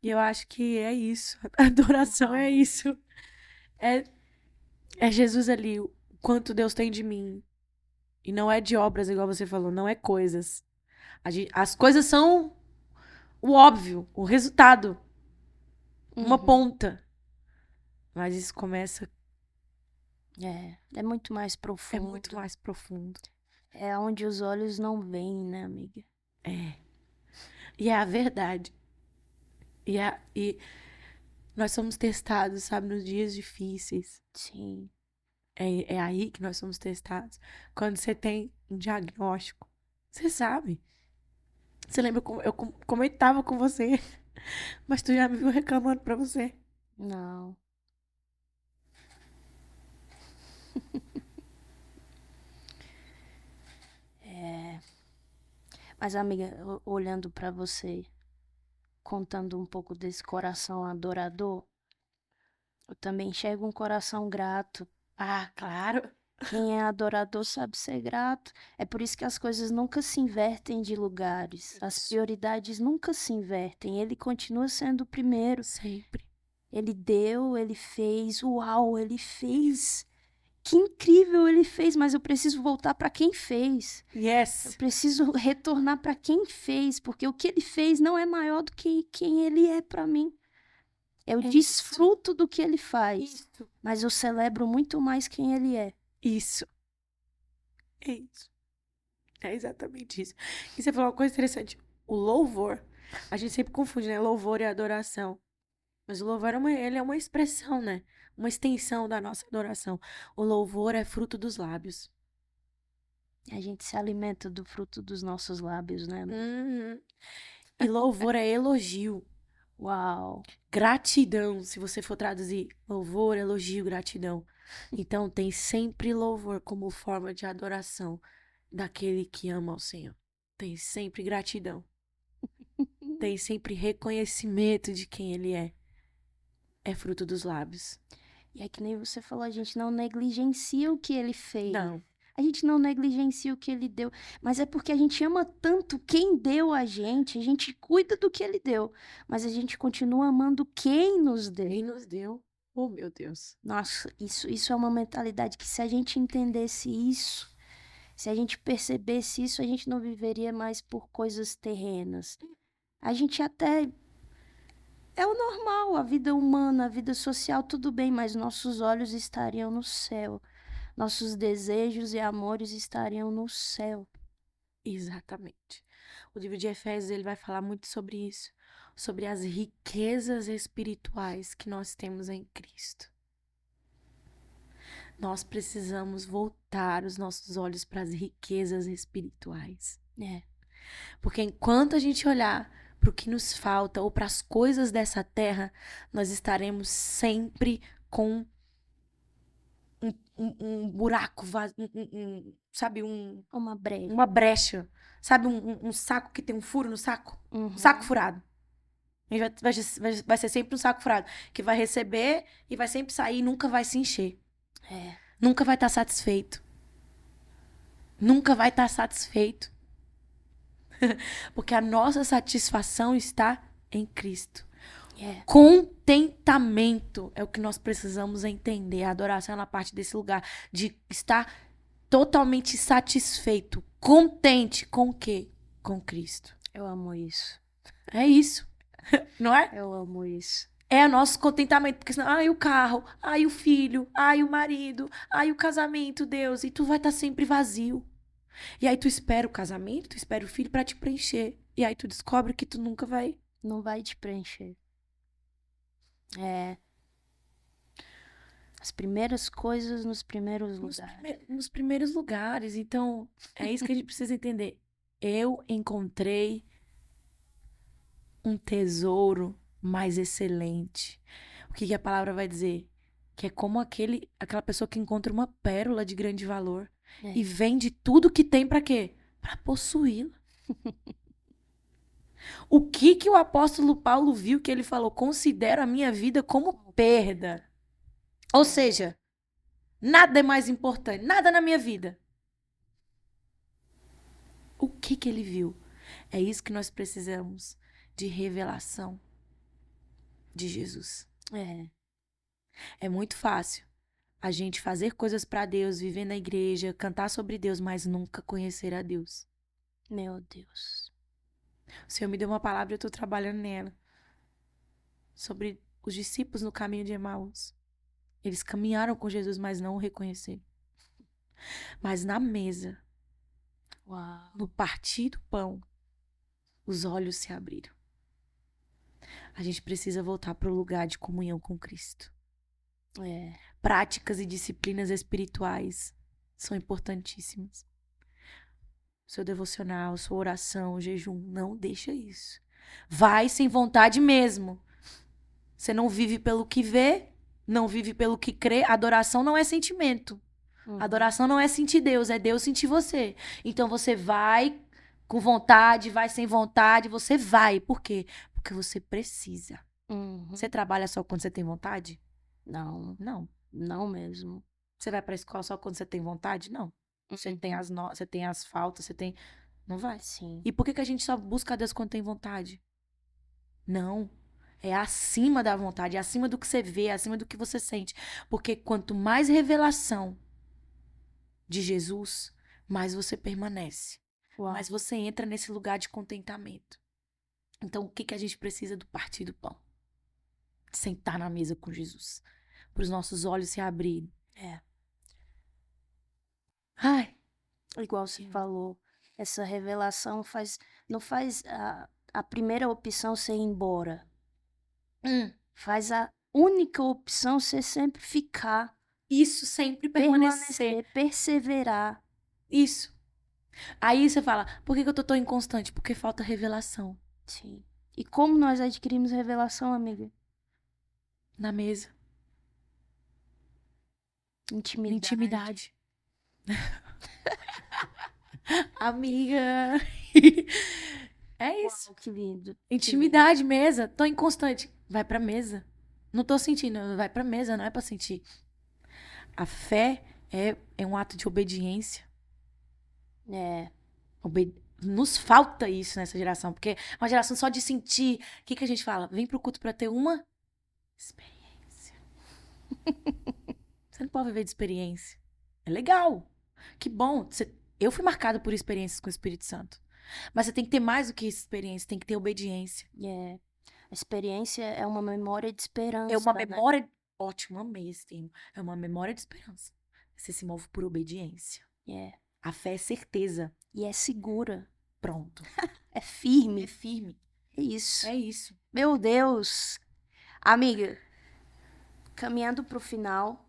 E eu acho que é isso. A adoração é isso. É Jesus ali, o quanto Deus tem de mim. E não é de obras, igual você falou, não é coisas. As coisas são o óbvio, o resultado. Uma ponta. Mas isso começa... É muito mais profundo. É muito mais profundo. É onde os olhos não veem, né, amiga? É. E é a verdade. E nós somos testados, sabe, nos dias difíceis. Sim. É aí que nós somos testados. Quando você tem um diagnóstico, você sabe. Você lembra como eu comentava com você, mas tu já me viu reclamando pra você. Não. Mas, amiga, olhando pra você, contando um pouco desse coração adorador, eu também enxergo um coração grato. Ah, claro. Quem é adorador sabe ser grato. É por isso que as coisas nunca se invertem de lugares. As prioridades nunca se invertem. Ele continua sendo o primeiro. Sempre. Ele deu, ele fez. Uau, ele fez. Que incrível ele fez, mas eu preciso voltar para quem fez. Yes. Eu preciso retornar para quem fez, porque o que ele fez não é maior do que quem ele é para mim. Eu desfruto do que ele faz, mas eu celebro muito mais quem ele é. Isso. É isso. É exatamente isso. E você falou uma coisa interessante. O louvor, a gente sempre confunde, né? Louvor e adoração. Mas o louvor ele é uma expressão, né? Uma extensão da nossa adoração. O louvor é fruto dos lábios. A gente se alimenta do fruto dos nossos lábios, né? Uhum. E louvor é elogio. Uau. Gratidão, se você for traduzir. Louvor, elogio, gratidão. Então tem sempre louvor como forma de adoração daquele que ama ao Senhor. Tem sempre gratidão. Tem sempre reconhecimento de quem Ele é. É fruto dos lábios. E é que nem você falou, a gente não negligencia o que ele fez. Não. A gente não negligencia o que ele deu, mas é porque a gente ama tanto quem deu a gente cuida do que ele deu, mas a gente continua amando quem nos deu. Quem nos deu? Oh, meu Deus. Nossa, isso é uma mentalidade que se a gente entendesse isso, se a gente percebesse isso, a gente não viveria mais por coisas terrenas. A gente até... É o normal, a vida humana, a vida social, tudo bem, mas nossos olhos estariam no céu. Nossos desejos e amores estariam no céu. Exatamente. O livro de Efésios, ele vai falar muito sobre isso, sobre as riquezas espirituais que nós temos em Cristo. Nós precisamos voltar os nossos olhos para as riquezas espirituais. É. Porque enquanto a gente olhar para o que nos falta ou para as coisas dessa terra, nós estaremos sempre com um buraco, sabe, Uma brecha. uma brecha, sabe, um saco que tem um furo no saco, Uhum. um saco furado. Vai ser sempre um saco furado, que vai receber e vai sempre sair e nunca vai se encher. É. Nunca vai estar satisfeito. Nunca vai estar satisfeito. Porque a nossa satisfação está em Cristo. É. Contentamento é o que nós precisamos entender. A adoração é na parte desse lugar de estar totalmente satisfeito, contente com o quê? Com Cristo. Eu amo isso. É isso. Não é? Eu amo isso. É o nosso contentamento. Porque senão, ai, o carro, ai, o filho, ai, o marido, ai, o casamento, Deus. E tu vai estar sempre vazio. E aí tu espera o casamento, tu espera o filho pra te preencher. E aí tu descobre que tu nunca vai. Não vai te preencher. É. As primeiras coisas nos primeiros lugares. Nos primeiros lugares. Então, é isso que a gente precisa entender. Eu encontrei um tesouro mais excelente. O que a palavra vai dizer? Que é como aquela pessoa que encontra uma pérola de grande valor e vende tudo que tem pra quê? Pra possuí-la. O que o apóstolo Paulo viu que ele falou? Considero a minha vida como perda. Ou seja, nada é mais importante, nada na minha vida. O que ele viu? É isso que nós precisamos de revelação de Jesus. É muito fácil a gente fazer coisas pra Deus, viver na igreja, cantar sobre Deus, mas nunca conhecer a Deus. Meu Deus. O Senhor me deu uma palavra e eu tô trabalhando nela. Sobre os discípulos no caminho de Emaús. Eles caminharam com Jesus, mas não o reconheceram. Mas na mesa, Uau. no partir do pão, os olhos se abriram. A gente precisa voltar para o lugar de comunhão com Cristo. Práticas e disciplinas espirituais são importantíssimas. Seu devocional, sua oração, o jejum, não deixa isso. Vai sem vontade mesmo. Você não vive pelo que vê, não vive pelo que crê. Adoração não é sentimento. Adoração não é sentir Deus, é Deus sentir você. Então você vai com vontade, vai sem vontade, você vai. Por quê? Porque você precisa. Você trabalha só quando você tem vontade? Não. Não. Não mesmo. Você vai pra escola só quando você tem vontade? Não. Você tem você tem as faltas, você tem... Não vai. Sim. E por que a gente só busca a Deus quando tem vontade? Não. É acima da vontade, é acima do que você vê, é acima do que você sente. Porque quanto mais revelação de Jesus, mais você permanece. Uau. Mais você entra nesse lugar de contentamento. Então, o que a gente precisa do partir do pão? Sentar na mesa com Jesus. Para os nossos olhos se abrirem. Ai. Igual você falou, essa revelação não faz a primeira opção ser ir embora. Faz a única opção ser sempre ficar. Isso, sempre permanecer. Perseverar. Isso. Aí você fala, por que eu tô tão inconstante? Porque falta revelação. Sim. E como nós adquirimos revelação, amiga? Na mesa. Intimidade. Amiga. É isso. Uau, que lindo. Intimidade, mesa. Tô inconstante. Vai pra mesa. Não tô sentindo. Vai pra mesa, não é pra sentir. A fé é um ato de obediência. É. Nos falta isso nessa geração, porque é uma geração só de sentir. O que a gente fala? Vem pro culto pra ter uma experiência. Você não pode viver de experiência. É legal. Que bom. Eu fui marcada por experiências com o Espírito Santo. Mas você tem que ter mais do que experiência, tem que ter obediência. É. A experiência é uma memória de esperança. É uma né? memória. Ótimo, amei esse termo. É uma memória de esperança. Você se move por obediência. É. A fé é certeza. E é segura. Pronto. É firme. É firme. É isso. É isso. Meu Deus. Amiga, caminhando pro final,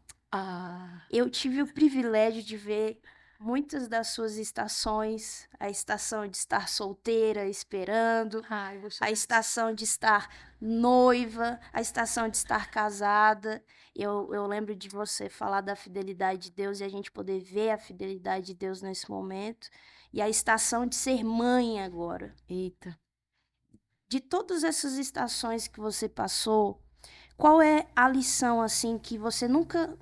eu tive o privilégio de ver muitas das suas estações. A estação de estar solteira, esperando. Ai, A estação de estar noiva, a estação de estar casada. Eu lembro de você falar da fidelidade de Deus e a gente poder ver a fidelidade de Deus nesse momento. E a estação de ser mãe agora. Eita. De todas essas estações que você passou, qual é a lição assim que você nunca,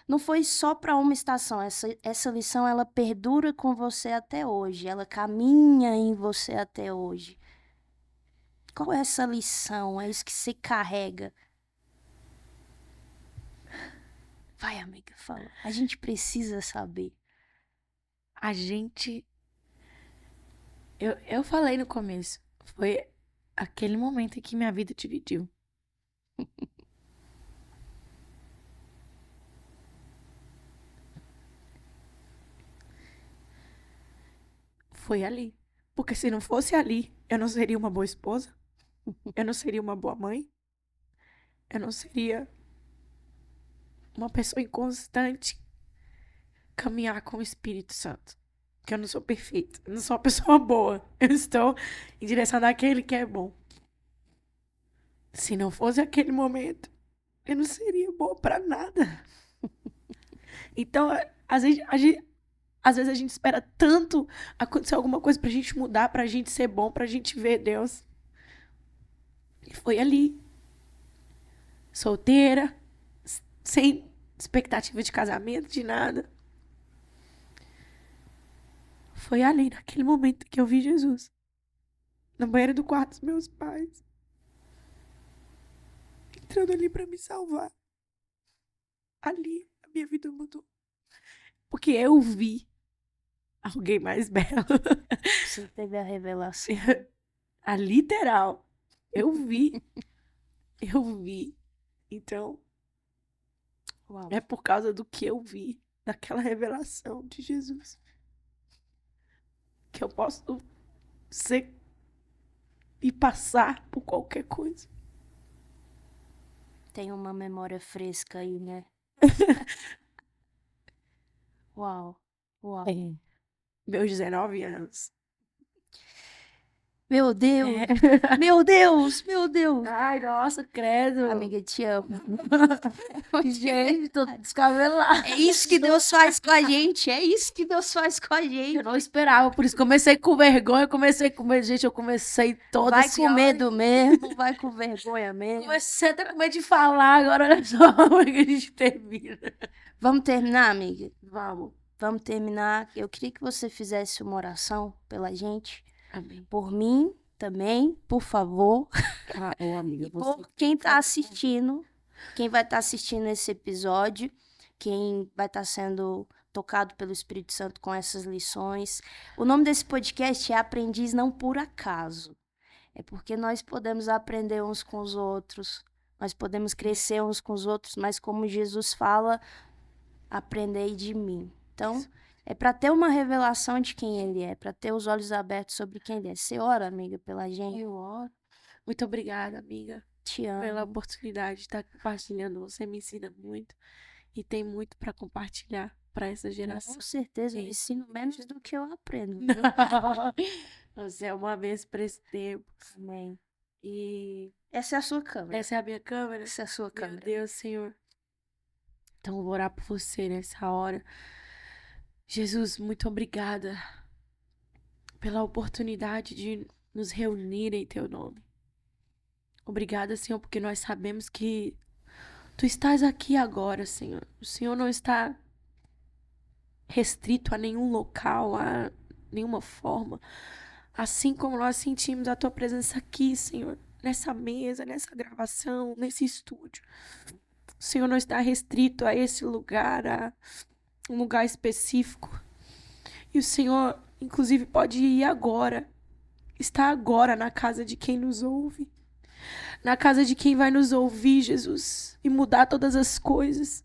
não foi só para uma estação, essa lição ela perdura com você até hoje, ela caminha em você até hoje. Qual é essa lição? É isso que você carrega? Vai, amiga, fala. A gente precisa saber. A gente. Eu falei no começo. Foi aquele momento em que minha vida dividiu. Foi ali. Porque se não fosse ali, eu não seria uma boa esposa. Eu não seria uma boa mãe. Eu não seria uma pessoa inconstante caminhar com o Espírito Santo. Porque eu não sou perfeita. Eu não sou uma pessoa boa. Eu estou em direção daquele que é bom. Se não fosse aquele momento, eu não seria boa pra nada. Então, às vezes a gente espera tanto acontecer alguma coisa pra gente mudar, pra gente ser bom, pra gente ver Deus. E foi ali. Solteira, sem expectativa de casamento, de nada. Foi ali, naquele momento, que eu vi Jesus. Na banheira do quarto dos meus pais. Entrando ali pra me salvar. Ali, a minha vida mudou. Porque eu vi alguém mais belo. Você teve a revelação. A literal. Eu vi. Eu vi. Então, Uau. é por causa do que eu vi, daquela revelação de Jesus, que eu posso ser e passar por qualquer coisa. Tem uma memória fresca aí, né? Uau. Uau. Meus 19 anos. Meu Deus. É. Meu Deus. Meu Deus. Ai, nossa, credo. Amiga, te amo. Gente, tô descabelada. É isso que Deus faz com a gente. É isso que Deus faz com a gente. Eu não esperava, por isso comecei com vergonha, comecei com medo. Gente, eu comecei toda Vai assim, com ó, medo mesmo, vai com vergonha mesmo. comecei até com medo de falar, agora olha só como é que a gente termina. Vamos terminar, amiga? Vamos. Vamos terminar. Eu queria que você fizesse uma oração pela gente. Amém. Por mim também, por favor. Amiga, E por quem tá assistindo, quem vai estar assistindo esse episódio, quem vai estar sendo tocado pelo Espírito Santo com essas lições. O nome desse podcast é Aprendiz Não Por Acaso. É porque nós podemos aprender uns com os outros, nós podemos crescer uns com os outros, mas como Jesus fala, aprendei de mim. Então, é para ter uma revelação de quem ele é, para ter os olhos abertos sobre quem ele é. Você ora, amiga, pela gente? Eu oro. Muito obrigada, amiga, Te amo. pela oportunidade de estar compartilhando. Você me ensina muito e tem muito para compartilhar para essa geração. Com certeza, eu Sim. ensino menos do que eu aprendo. viu? Você é uma vez para esse tempo. Amém. E Essa é a sua câmera. essa é a minha câmera. Essa é a sua Meu câmera. Deus, Senhor. Então, eu vou orar por você nessa hora. Jesus, muito obrigada pela oportunidade de nos reunir em Teu nome. Obrigada, Senhor, porque nós sabemos que Tu estás aqui agora, Senhor. O Senhor não está restrito a nenhum local, a nenhuma forma. Assim como nós sentimos a tua presença aqui, Senhor, nessa mesa, nessa gravação, nesse estúdio. O Senhor não está restrito a esse lugar, a um lugar específico. E o Senhor, inclusive, pode ir agora. Está agora na casa de quem nos ouve. Na casa de quem vai nos ouvir, Jesus, e mudar todas as coisas.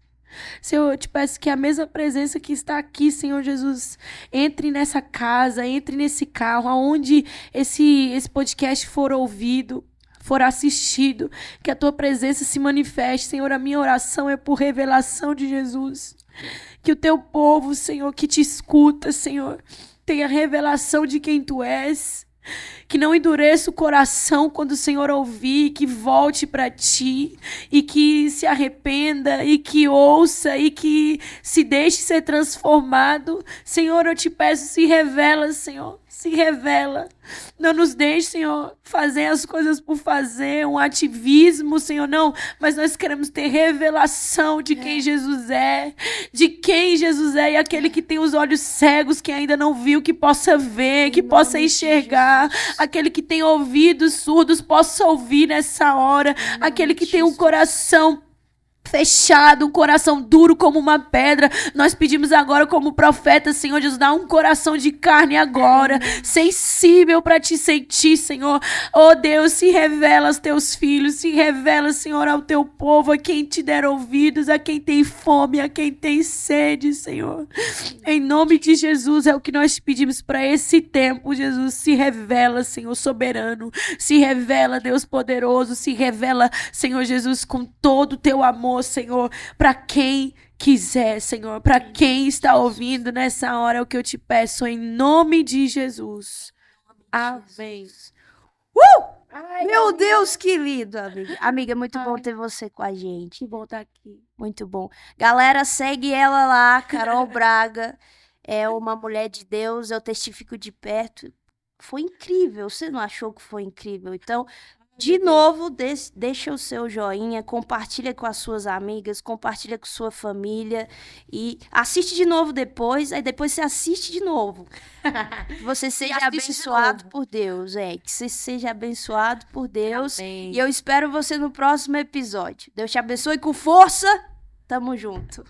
Senhor, eu te peço que a mesma presença que está aqui, Senhor Jesus, entre nessa casa, entre nesse carro, aonde esse podcast for ouvido, for assistido, que a tua presença se manifeste. Senhor, a minha oração é por revelação de Jesus. Que o teu povo, Senhor, que te escuta, Senhor, tenha revelação de quem tu és. Que não endureça o coração quando o Senhor ouvir, que volte para ti e que se arrependa e que ouça e que se deixe ser transformado. Senhor, eu te peço, se revela, Senhor, se revela. Não nos deixe, Senhor, fazer as coisas por fazer, um ativismo, Senhor, não, mas nós queremos ter revelação de quem Jesus é, e aquele que tem os olhos cegos, que ainda não viu, que possa ver, que possa enxergar, aquele que tem ouvidos surdos, possa ouvir nessa hora, aquele que tem um coração fechado, um coração duro como uma pedra, nós pedimos agora como profeta, Senhor Jesus, dá um coração de carne agora, sensível para te sentir, Senhor. Oh Deus, se revela aos teus filhos, se revela, Senhor, ao teu povo, a quem te der ouvidos, a quem tem fome, a quem tem sede, Senhor. Em nome de Jesus é o que nós pedimos para esse tempo, Jesus. Se revela, Senhor soberano, se revela, Deus poderoso, se revela, Senhor Jesus, com todo o teu amor, Senhor, para quem quiser, Senhor, para quem está ouvindo nessa hora, é o que eu te peço em nome de Jesus. Amém. Ai, meu Deus, que lindo, amiga. Amiga, muito bom ter você com a gente. Que bom estar aqui. Muito bom. Galera, segue ela lá, Carol Braga. É uma mulher de Deus, eu testifico de perto. Foi incrível, você não achou que foi incrível? Então, de novo, deixa o seu joinha, compartilha com as suas amigas, compartilha com sua família e assiste de novo depois, aí depois você assiste de novo. Que você seja abençoado por Deus, que você seja abençoado por Deus. Amém. E eu espero você no próximo episódio. Deus te abençoe com força. Tamo junto.